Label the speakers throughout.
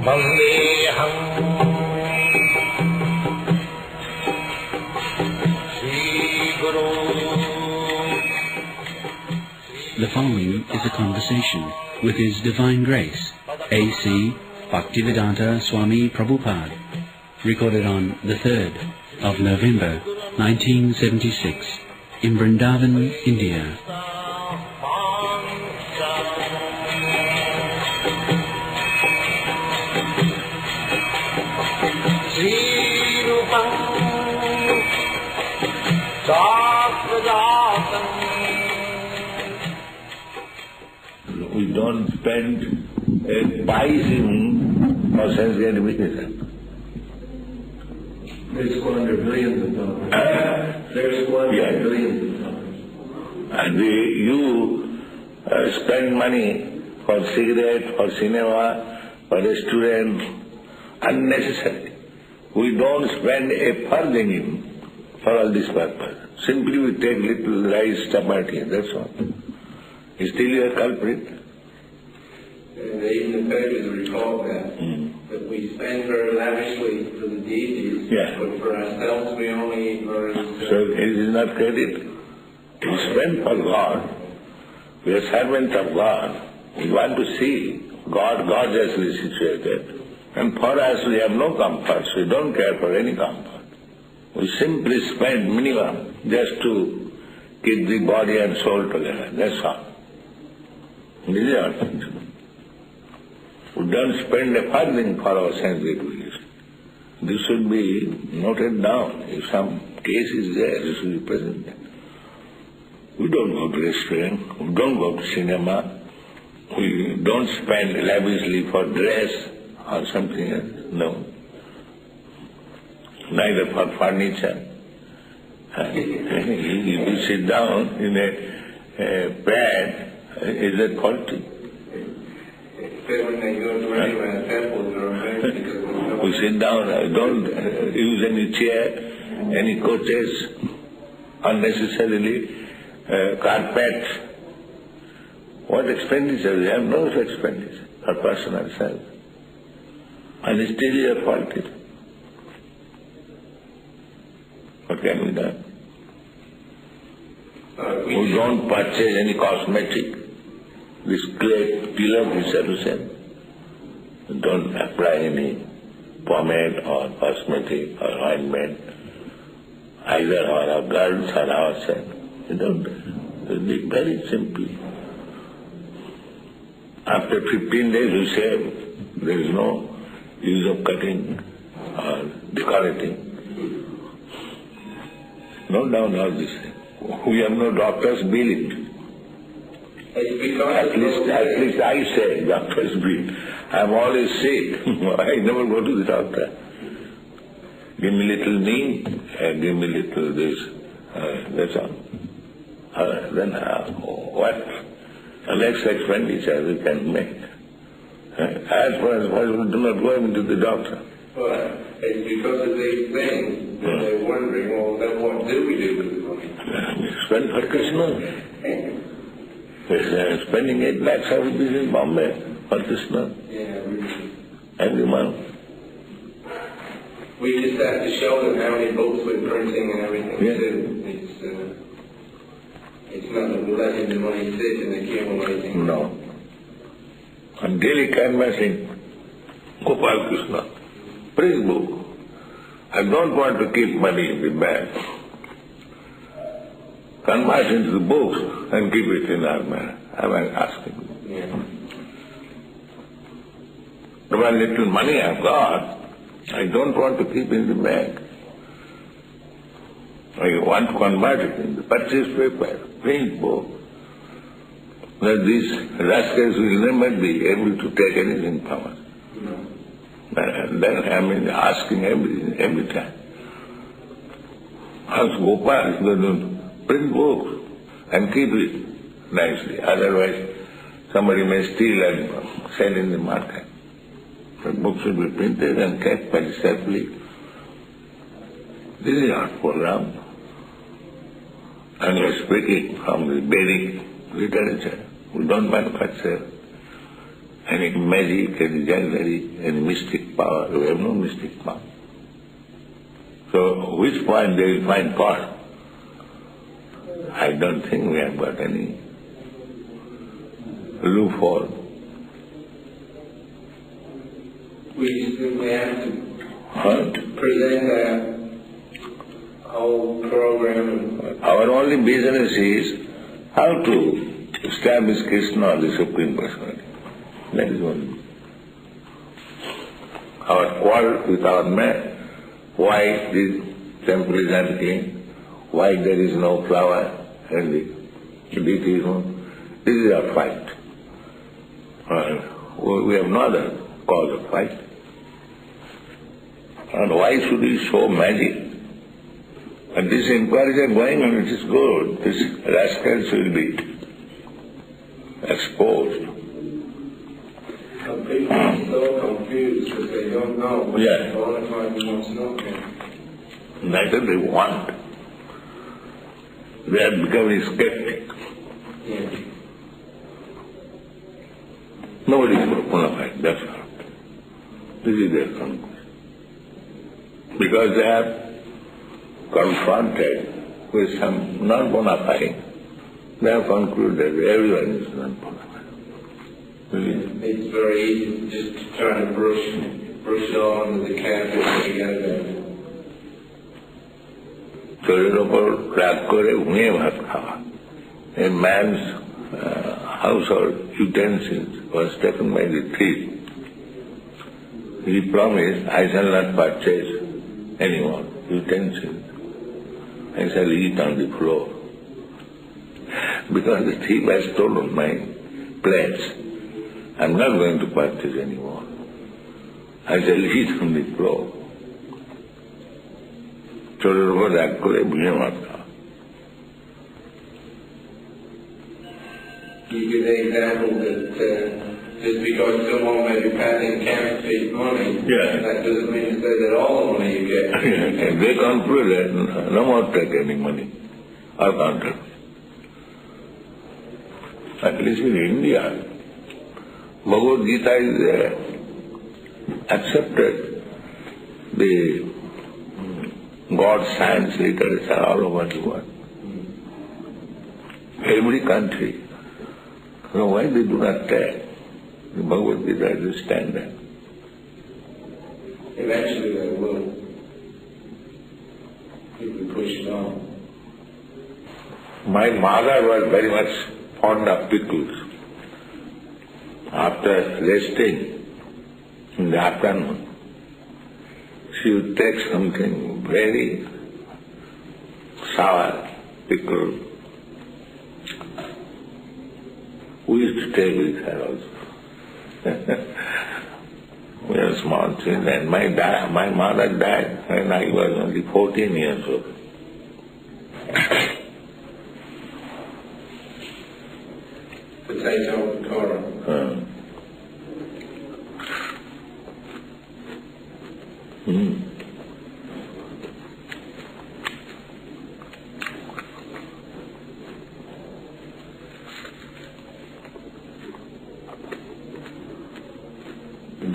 Speaker 1: Vandeham Sri Guru.
Speaker 2: The following is a conversation with His Divine Grace, A.C. Bhaktivedanta Swami Prabhupada, recorded on the 3rd of November 1976 in Vrindaban, India.
Speaker 3: We don't spend a paisa for sense gratification.
Speaker 4: They squander billions of dollars. They squander billions of dollars.
Speaker 3: And you spend money for cigarette, for cinema, for restaurant, unnecessarily. We don't spend a farthing for all this purpose. Simply we take little rice, chapati, that's all. Still you are culprit.
Speaker 4: And even the pages recall that we spend very lavishly for the deities, but for ourselves we only eat very...
Speaker 3: So it is not credit. We spend for God. We are servants of God. We want to see God gorgeously situated. And for us we have no comforts. We don't care for any comfort. We simply spend minimum just to keep the body and soul together. That's all. This is our function. We don't spend a farthing for our sense gratification. This should be noted down. If some case is there, this should be present. We don't go to restaurant, we don't go to cinema, we don't spend lavishly for dress or something else. No. Neither for furniture. If you sit down in a bed, is that faulty?
Speaker 4: When they go to anywhere, temples are amazed because
Speaker 3: we sit down, don't use any chair, any couches, unnecessarily, carpet. What expenditure? We have no expenditure for personal self. And still you are faulted. What can be done? We don't purchase any cosmetic. This clay tilak is sufficient. Don't apply any pomade or cosmetic or ointment, either on our girls or ourselves. We don't. It is very simple. After 15 days we shave. There is no use of cutting or decorating. No down all this. We have no doctors bill it. At least I say doctor's bill. I am always sick. I never go to the doctor. Give me little knee and give me little this. That's all. Then what less expenditure we can make? As far as possible, do not go into the doctor.
Speaker 4: Well, it's because of these things that they're wondering, well, then what do we do with the money?
Speaker 3: Spend for Krishna. Spending 8 lakhs of rupees in Bombay for Krishna. Every month.
Speaker 4: We just have to show them how many books we're printing and everything too. It's not a letting the money sit and accumulating.
Speaker 3: No. I'm daily canvassing Gopal Krishna. Print book. I don't want to keep money in the bank. Convert into the books and keep it in our man. I'm asking. What little money I've got, I don't want to keep in the bank. I want to convert it into purchase paper, print book. That these rascals will never be able to take anything from us. And then asking every time. Ask Gopal to print books and keep it nicely. Otherwise, somebody may steal and sell in the market. The books should be printed and kept very safely. This is our program. And we are speaking from the Vedic literature. We don't manufacture any magic, any jewelry, any mystic power. We have no mystic power. So which point they will find God? I don't think we have got any loophole.
Speaker 4: We simply have to present our whole program.
Speaker 3: Our only business is how to establish Krishna as the Supreme Personality. That is one. Our quarrel with our man, why this temple is unclean, why there is no flower and the deity home. This is our fight. We have no other cause of fight. And why should we show magic? And these inquiries are going on, it is good. These rascals will be exposed.
Speaker 4: Some people are so confused because they don't know.
Speaker 3: Yeah.
Speaker 4: Bona fide wants nothing.
Speaker 3: Neither they want. They are becoming skeptic.
Speaker 4: Yeah.
Speaker 3: Nobody is bona fide, that's all. This is their conclusion. Because they are confronted with some non-bona fide, they have concluded that everyone is non-bona fide.
Speaker 4: It's very easy just to try to brush it all under the carpet and forget about it.
Speaker 3: চোরের ওপর রাগ করে ঘুমিয়ে ভাত খাওয়া. A man's household utensils was taken by the thief. He promised, I shall not purchase any more utensils. I shall eat on the floor. Because the thief has stolen my plates, I'm not going to purchase any more. I shall eat on the floor. চোরের উপর রাগ করে ভুঁড়ে ভাত খাওয়া.
Speaker 4: You give the example that just because someone may be passing counterfeit money, that doesn't mean to say that all the money you get.
Speaker 3: They concluded no more take any money or contract. At least in India, Bhagavad Gita is accepted. The God's science literature all over the world. Every country. So why they do not take the Bhagavad Gita as a standard?
Speaker 4: Eventually they will. If we push it on.
Speaker 3: My mother was very much fond of pickles. After resting in the afternoon, she would take something very sour pickle. We used to take with her also. We were small children. My mother died when I was only 14 years old.
Speaker 4: Potato and Torah.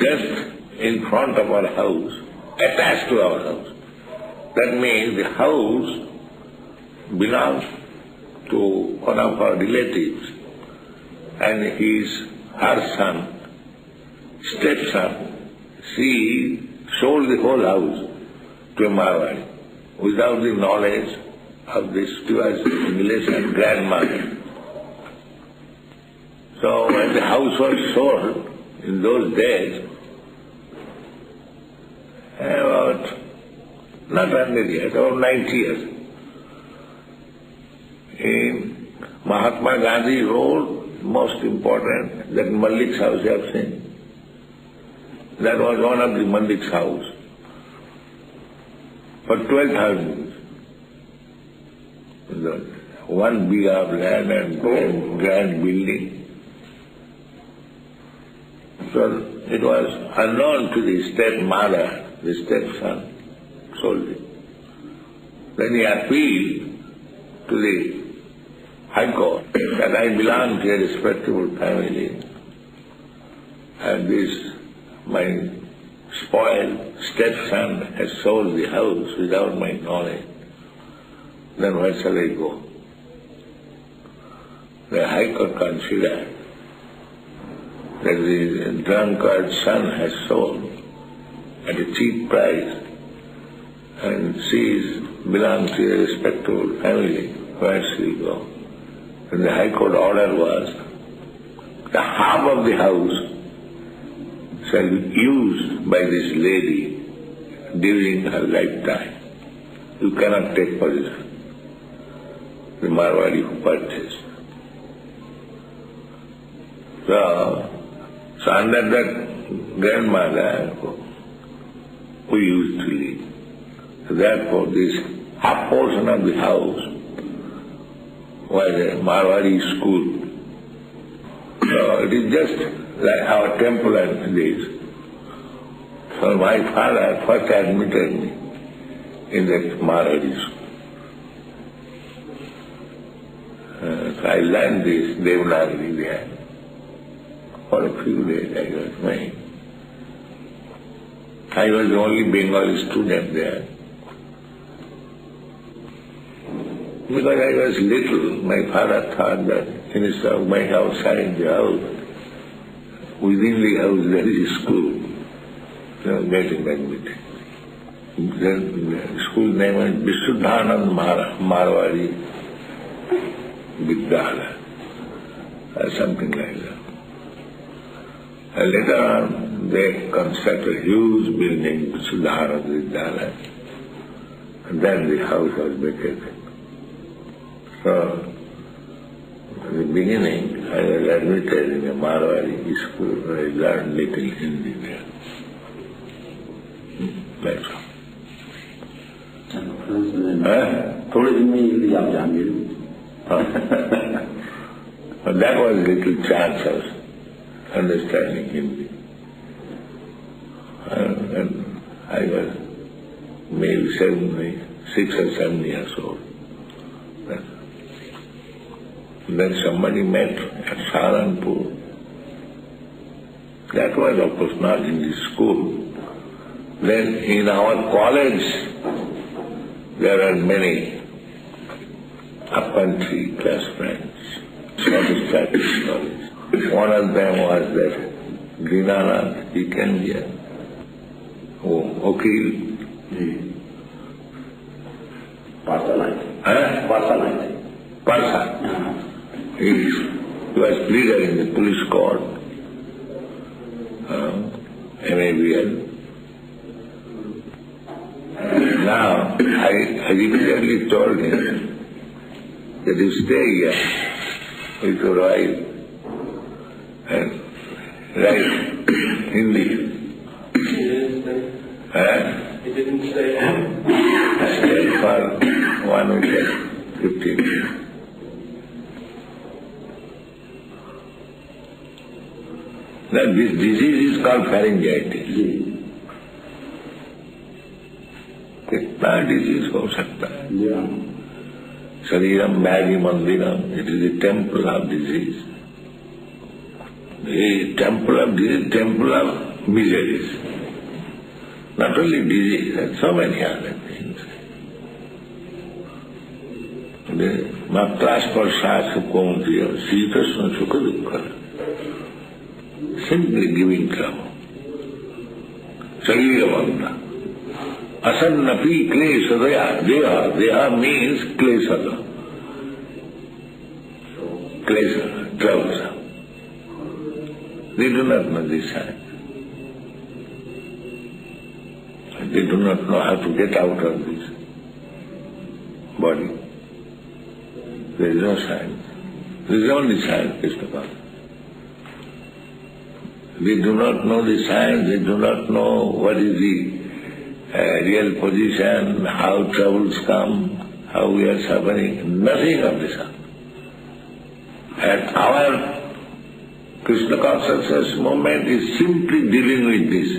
Speaker 3: Just in front of our house, attached to our house. That means the house belongs to one of our relatives, and her son, stepson, she sold the whole house to a Marwari without the knowledge of this. She was English and grandmother. So when the house was sold, in those days, about, not 100 years, about 90 years, in Mahatma Gandhi Road, most important, that Mallik's house you have seen. That was one of the Mallik's house. For 12,000. One big of land and grand building. So it was unknown to the stepmother, the stepson sold it. Then he appealed to the High Court that I belong to a respectable family. and this, my spoiled stepson has sold the house without my knowledge, then where shall I go? The High Court considered that the drunkard son has sold at a cheap price and she belongs to a respectable family, where shall he go? And the High Court order was, the half of the house shall be used by this lady during her lifetime. You cannot take possession. The Marwadi who purchased. So under that grandmother we used to live. So therefore this half portion of the house was a Marwadi school. So it is just like our temple and this. So my father first admitted me in that Marwadi school. So I learned this Devanagari there. For a few days I was going. I was the only Bengali student there. Because I was little, my father thought that instead of going outside the house, within the house there is a school. So getting admitted. The school name was Visuddhanand Marwadi Vidyalaya, or something like that. And later on, they constructed a huge building, Visuddhanand Vidyalaya, and then the house was vacated. So, in the beginning, I was admitted in a Marwadi school where I learned little Hindi there. That's all.
Speaker 5: थोड़े दिन में हिंदी आप जान गए.
Speaker 3: That was little chance of understanding Hindi. And I was maybe 6 or 7 years old. Then somebody met at Saharanpur. That was of course not in the school. Then in our college there are many up-country class friends, satisfactory knowledge. One of them was that Vrindaban, he came here. Vakil. Parsa. He was pleader in the police court, MABL. Now, I repeatedly told him that you stay here with your wife and write Hindi.
Speaker 4: He didn't stay.
Speaker 3: Stay for 1 week and 15 days. Now this disease is called pharyngitis. कितना disease हो सकता है? शरीरम व्याधि मंदिरम. It is the temple of disease. The temple of disease, temple of miseries. Not only disease, and so many other things. Matras prasad sukhomtiya, sitasna sukha dukkha. Simply giving trouble. Sharirabandha. Asannapi klesha deha. Deha means klesha. Klesha, troublesome. They do not know this science. They do not know how to get out of this body. There is no science. There is only science, Krishna. They do not know the science, they do not know what is the real position, how troubles come, how we are suffering, nothing of this. And our Krishna consciousness movement is simply dealing with this.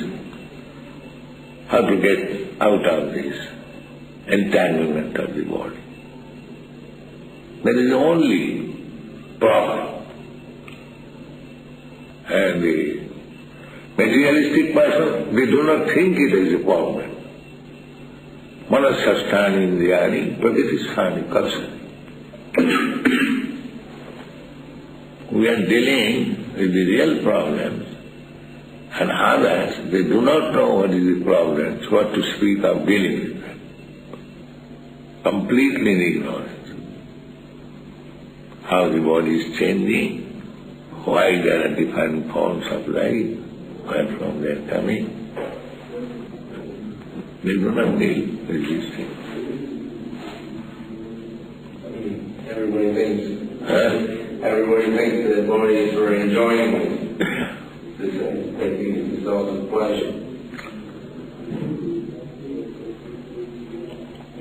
Speaker 3: How to get out of this entanglement of the body. That is the only problem. And Materialistic person, they do not think it is a problem. Manasasthani indriyani pravitisthani kalsani. We are dealing with the real problems, and others, they do not know what is the problems, what to speak of dealing with them. Completely in ignorance. How the body is changing, why there are different forms of life, where from they are coming. They do not deal with these things.
Speaker 4: Everybody thinks that the body is for enjoying this thing, thinking it's the source of pleasure.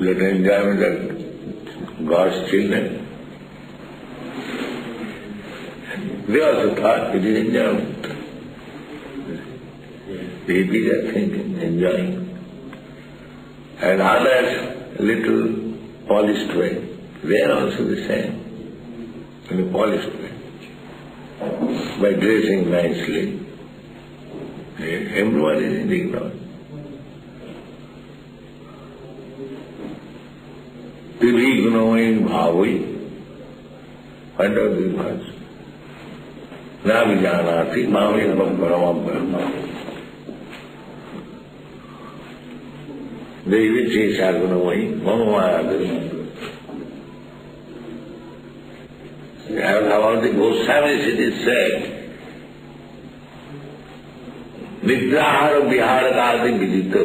Speaker 3: Let enjoyment of God's children. They also thought it is enjoyment. Babies are thinking, enjoying. And others, little polished way. They are also the same, in a polished way. By dressing nicely. Everyone is in ignorance. Tivignoin bhavai. Find out these words. Na vijanati mamekam paramam brahma. They even say sargunavai, mamamaya. About the Goswamis it is said, Nidrahara viharakadi vidito.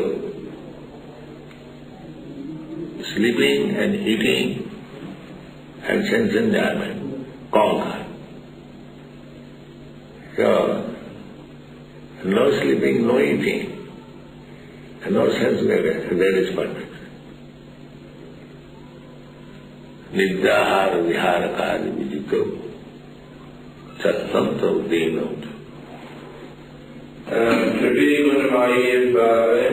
Speaker 3: Sleeping and eating and sense enjoyment, conquer. So, no sleeping, no eating, and no sense enjoyment, that is perfect. Nidrahara viharakadi vidito. Satsanto dinot.
Speaker 4: Tripidi gunamayi bhave.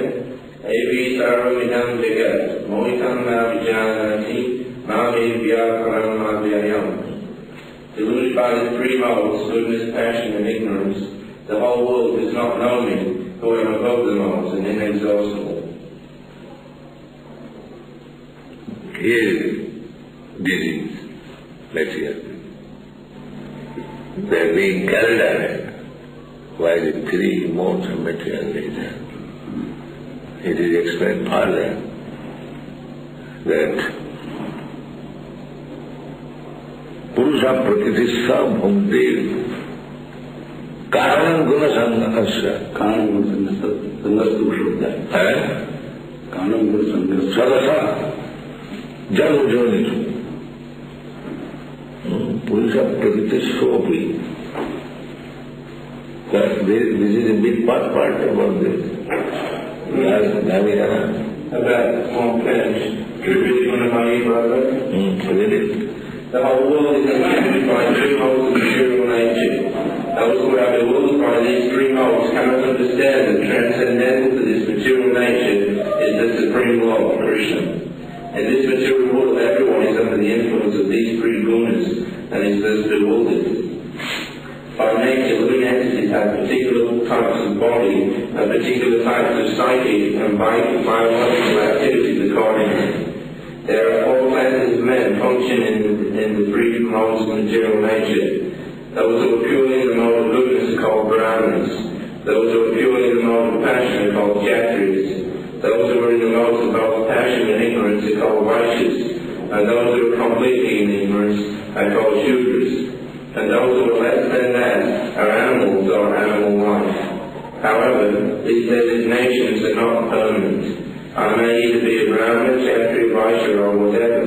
Speaker 4: Evi sarvamidam jagat, mohitam na vijanati, mami vyakaram madhyayam. Deluded by the three modes, goodness, passion, and ignorance, the whole world does not know me, who am above the modes and inexhaustible.
Speaker 3: Here is disease, material. They are being carried away by the three modes of material nature. It is explained further that Purusha Prakritisya Bhumti Karanam Guna Sanghasya.
Speaker 5: Karanam Guna Sanghasya. Karanam Guna Sanghasya.
Speaker 3: Sadasa Janam Jonitu. Purusha Prakritisya. This is a big part about this.
Speaker 4: About one page, Tripidi gunamayi bhave. The whole world is inhabited by three modes of material nature. Those who are bewildered by these three modes cannot understand that transcendental to this material nature is the supreme law of Krishna. In this material world, everyone is under the influence of these three gunas and is thus bewildered. By nature, living entities have particular types of body and particular types of psyche and biological activities accordingly. There are four classes of men functioning in the three modes of material nature. Those who are purely in the mode of goodness are called Brahmanas. Those who are purely in the mode of passion are called Kshatriyas. Those who are in the modes of both passion and ignorance are called Vaishyas. And those who are completely in ignorance are called Shudras. And those who are less than that are animals or animal life. However, these designations are not permanent. I may either be a Brahmin, Kshatriya, Vaishya, or whatever.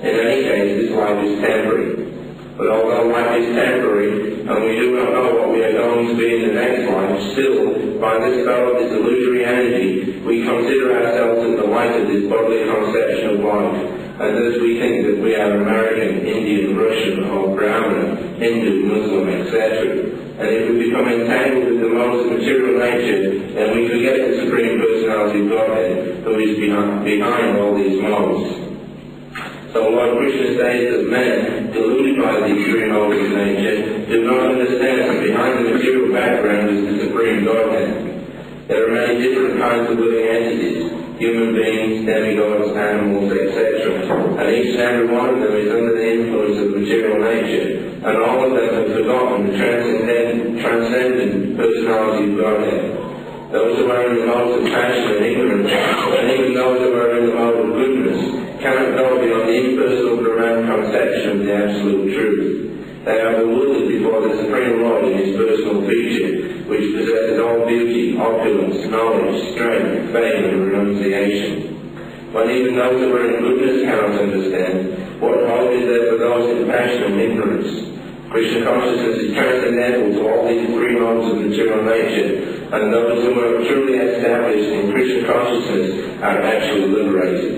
Speaker 4: In any case, this life is temporary. But although life is temporary, and we do not know what we are going to be in the next life, still, by this spell of this illusory energy, we consider ourselves in the light of this bodily conception of life. And thus we think that we are American, Indian, Russian, or Brahmin, Hindu, Muslim, etc. And if we become entangled with the modes of material nature, then we forget the Supreme Personality of Godhead, who is behind all these modes. So So Lord Krishna says that men, deluded by the extreme modes of nature, do not understand that behind the material background is the Supreme Godhead. There are many different kinds of living entities, human beings, demigods, animals, etc. And each and every one of them is under the influence of material nature, and all of them have forgotten the transcendent personality of Godhead. Those who are in the mode of passion and ignorance, and even those who are in the mode of goodness, cannot go beyond the impersonal Brahman conception of the absolute truth. They are bewildered before the Supreme Lord in his personal feature, which possesses all beauty, opulence, knowledge, strength, fame, and renunciation. When even those who are in goodness cannot understand, what hope is there for those in passion and ignorance? Krishna consciousness is transcendental to all these three modes of material nature, and those who are truly established in Krishna consciousness are actually liberated.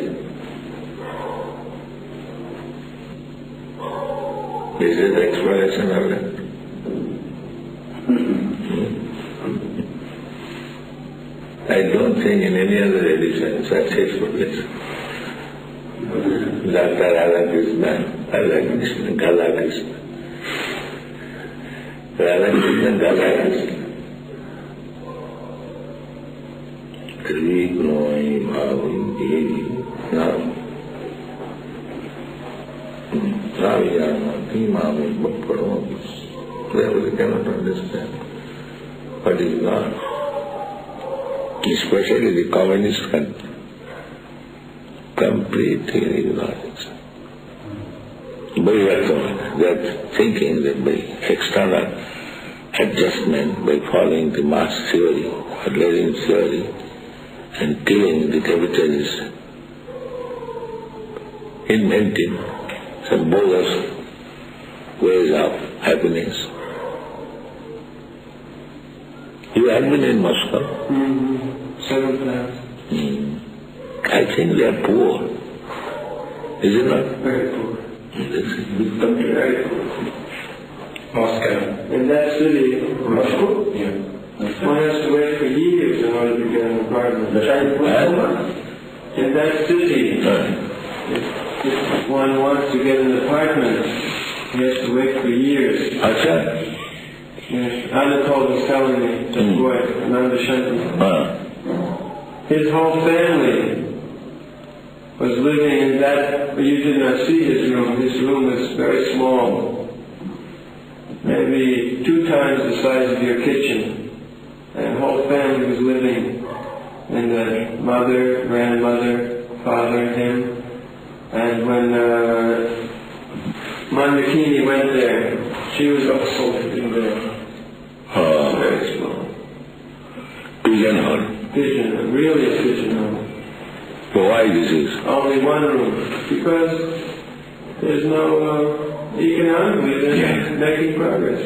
Speaker 3: This is the explanation of it. I don't think in any other religion such explanation. Dr. Radha Krishna, Gala Krishna. Radha Krishna, Gala Krishna. Kri Gnoi Bhavi Devi Nam. They cannot understand what is God. Especially the communist country. Completely ignorance. They are thinking that by external adjustment, by following the mass theory or Lenin theory and killing the capitalists, inventing some bogus ways of happiness. You have been in Moscow?
Speaker 4: Several times.
Speaker 3: I think they are poor. Is it not?
Speaker 4: Very poor.
Speaker 3: Very poor.
Speaker 4: Moscow. In that city, Moscow? Yeah. One has to wait for years in order to get an apartment. In that city, if one wants to get an apartment, he has to wait for years.
Speaker 3: Acha?
Speaker 4: Yes, Anatol was telling me, the boy, Nanda Shanti. His whole family was living in that, but you did not see his room. His room was very small, maybe 2 times the size of your kitchen. And the whole family was living in the mother, grandmother, father, and him. And when Mandakini went there, she was also living there. Very small.
Speaker 3: Pigeonhole.
Speaker 4: Pigeonhole, really a pigeonhole.
Speaker 3: So why this is?
Speaker 4: Only one room. Because there's no economically, they're making progress.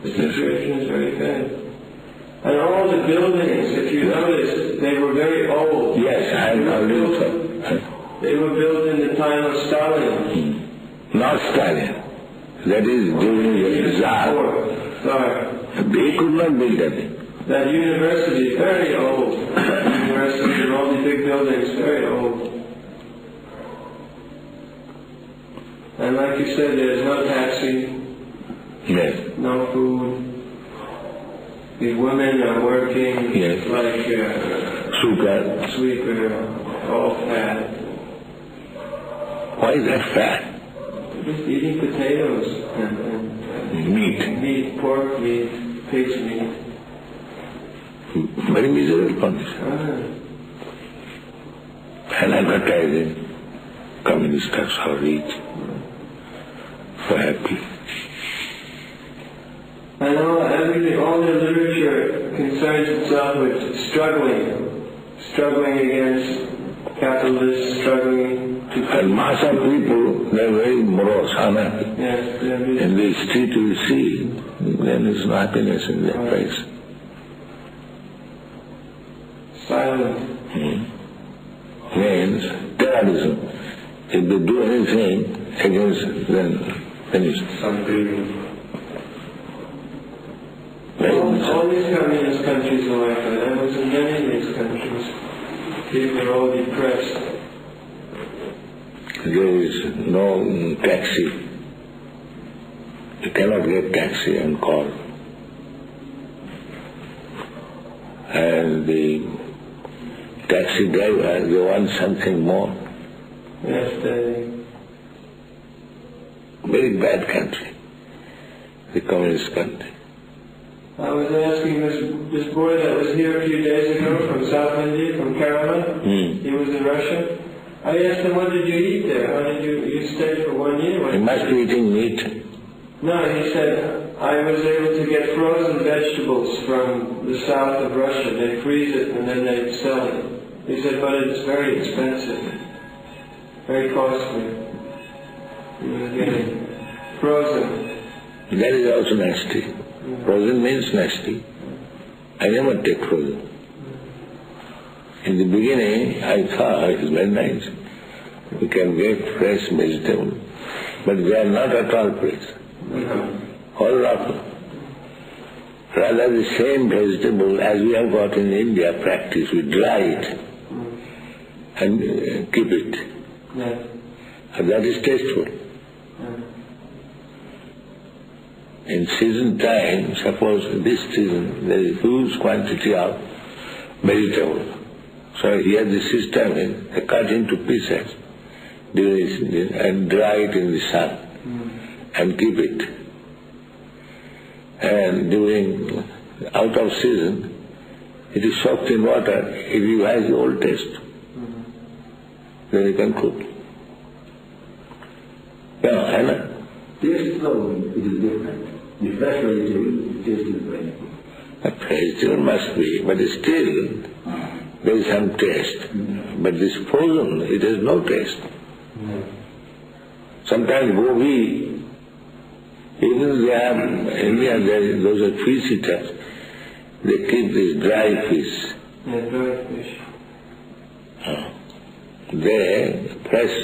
Speaker 4: The situation is very bad. And all the buildings, if you notice, they were very old.
Speaker 3: Yes, I know so.
Speaker 4: They were built in the time of Stalin.
Speaker 3: Not Stalin. That is during the Tsar. They could not build anything.
Speaker 4: That university is very old. University and all the big buildings, very old. And like you said, there's no taxi.
Speaker 3: Yes.
Speaker 4: No food. The women are working like sweeper, all fat.
Speaker 3: Why is that fat?
Speaker 4: Just eating potatoes and meat, pork meat, pig's meat.
Speaker 3: Very miserable condition. And advertising, communists are so rich, so happy.
Speaker 4: And all their literature concerns itself with struggling against capitalists, struggling to...
Speaker 3: And mass of people, they are very morose, unhappy.
Speaker 4: Yes,
Speaker 3: in the street you see, then there is no happiness in their face.
Speaker 4: Silent.
Speaker 3: Means terrorism. If they do anything against, then finished.
Speaker 4: All these communist countries are like that. I was in many of these countries. People are all depressed.
Speaker 3: there is no taxi. You cannot get taxi and call. And the taxi driver, they want something more.
Speaker 4: Yes,
Speaker 3: Very bad country, the communist country.
Speaker 4: I was asking this boy that was here a few days ago from South India, from Kerala. He was in Russia. I asked him, what did you eat there? How did you stay for 1 year?
Speaker 3: He must be eating meat.
Speaker 4: No, he said, I was able to get frozen vegetables from the south of Russia. They freeze it and then they sell it. He said, but it's very expensive, very costly. He was getting frozen.
Speaker 3: That is also nasty. Frozen means nasty. I never take frozen. In the beginning, I thought it was very nice. We can get fresh vegetables, but they are not at all fresh. All rotten. Rather, the same vegetable as we have got in India practice, we dry it and keep it. And that is tasteful. In season time, suppose this season, there is huge quantity of vegetable. So here the system is, they cut into pieces during the season and dry it in the sun and keep it. And during out of season, it is soaked in water. It has the old taste. Then you can cook. Yeah, Hannah?
Speaker 5: Taste though, it is different. The fresh vegetable, taste is very good.
Speaker 3: A vegetable must be, but still there is some taste. But this frozen, it has no taste. Sometimes gobi, even they have, in India those are fish eaters, they keep this dry fish.
Speaker 4: Dry fish.
Speaker 3: They, fresh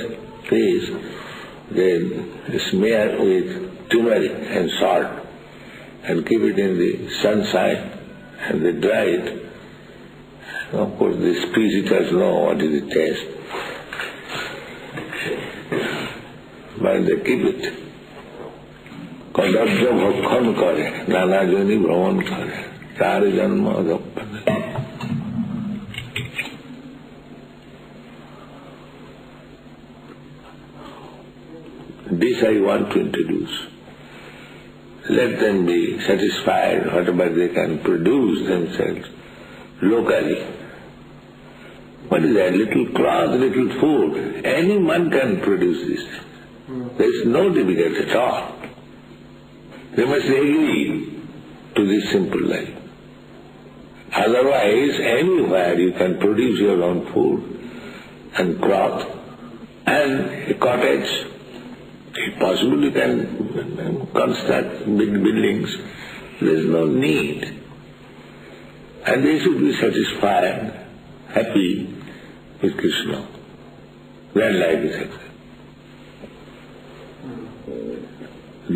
Speaker 3: fish, they smear with turmeric and salt and keep it in the sunshine and they dry it. Of course, the fish eaters know what is the taste. But they keep it. কদর্য ভক্ষণ করে নানা Johnny ভ্রমণ করে তার জন্ম This I want to introduce. Let them be satisfied whatever they can produce themselves locally. What is that? Little cloth, little food. Anyone can produce this. There is no difficulty at all. They must agree to this simple life. Otherwise, anywhere you can produce your own food and cloth and a cottage. If possible, you can construct big buildings. There is no need. And they should be satisfied, happy with Krishna. Their life is happy.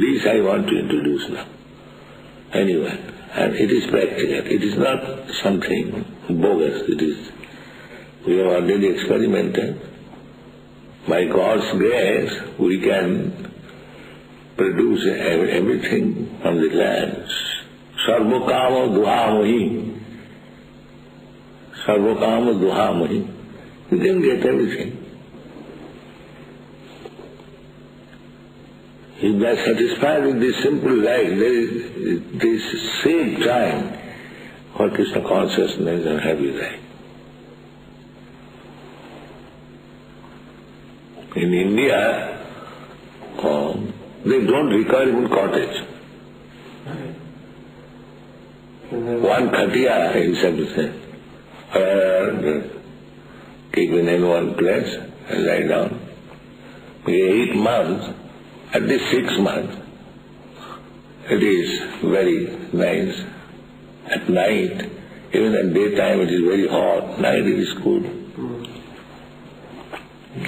Speaker 3: This I want to introduce now. Anyway, and it is practical. It is not something bogus. It is, we have already experimented. By God's grace, we can produce everything from the land. Sarvakama duhamohi. Sarvakama duhamohi. You can get everything. If they are satisfied with this simple life, they save time for Krishna consciousness and happy life. In India, they don't require even cottage. One khatia is sufficient. Keep it in one place and lie down. 8 months, at least 6 months, it is very nice. At night, even at daytime it is very hot, night it is cool.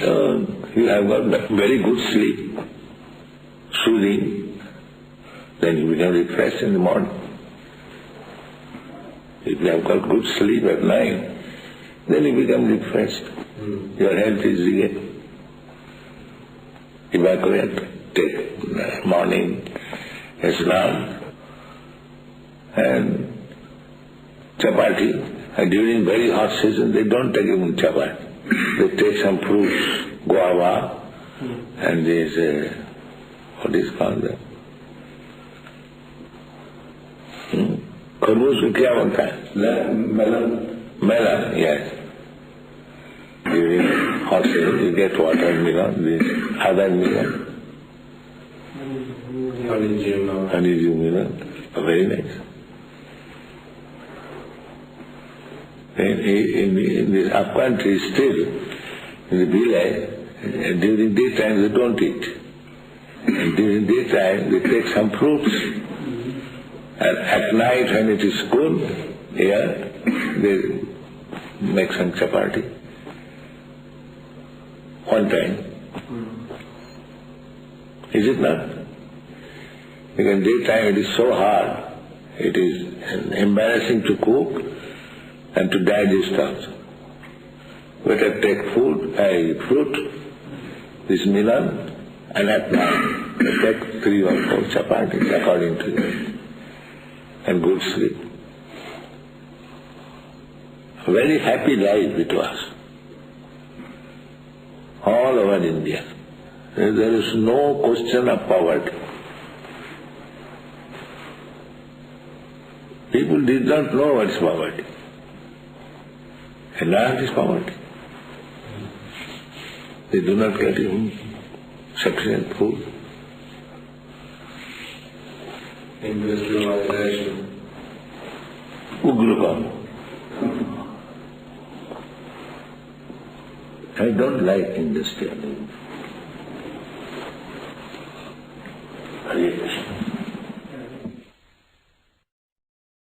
Speaker 3: So you have got very good sleep, soothing, then you become refreshed in the morning. If you have got good sleep at night, then you become refreshed. Your health is regained. evacuate, take morning Islam and chapati. And during very hot season, they don't take even chapati. They take some fruits, guava, and this, what is called that? खरबूज को क्या बनता है? Melon, yes. During hot season, you get watermelon, this other melon. Honeydew melon, very nice. In this up country still, in the village, during daytime they don't eat. And during daytime they take some fruits. And at night when it is cool, here, they make some chapati. One time. Is it not? Because daytime it is so hard, it is embarrassing to cook and to digest also. Better take fruit, this melon, and at night take 3 or 4 chapatis according to you, and good sleep. A very happy life it was. All over India. There is no question of poverty. People did not know what is poverty. And now it is poverty. They do not get even sufficient food.
Speaker 4: Industrialization.
Speaker 3: Ugrukam. I don't like industrialism.